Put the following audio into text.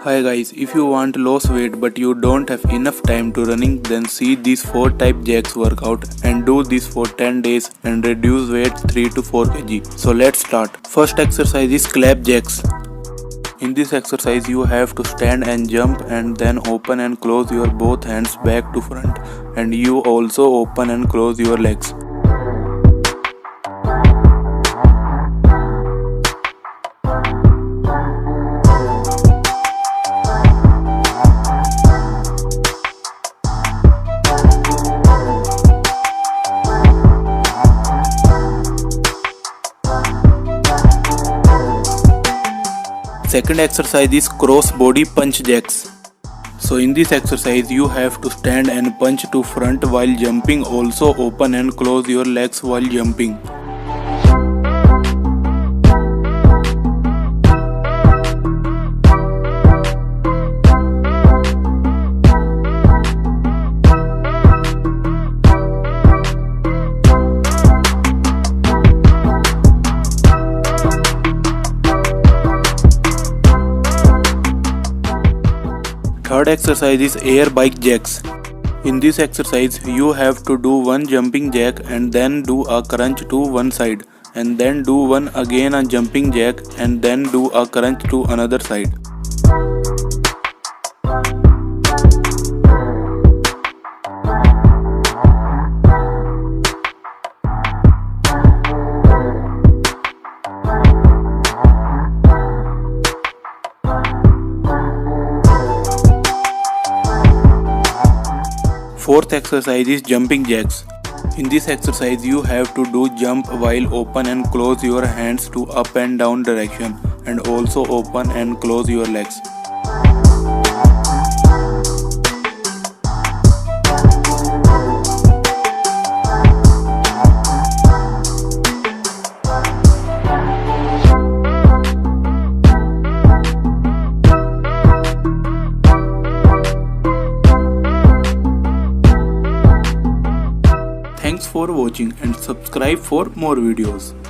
Hi guys, if you want to lose weight but you don't have enough time to running, then see these 4 type jacks workout and do this for 10 days and reduce weight 3 to 4 kg. So let's start. First exercise is clap jacks. In this exercise you have to stand and jump and then open and close your both hands back to front, and you also open and close your legs. Second exercise is cross body punch jacks. So in this exercise you have to stand and punch to front while jumping, also open and close your legs while jumping. Third exercise is air bike jacks. In this exercise you have to do one jumping jack and then do a crunch to one side, and then do one again a jumping jack and then do a crunch to another side. Fourth exercise is jumping jacks. In this exercise you have to do jump while open and close your hands to up and down direction, and also open and close your legs. Thanks for watching and subscribe for more videos.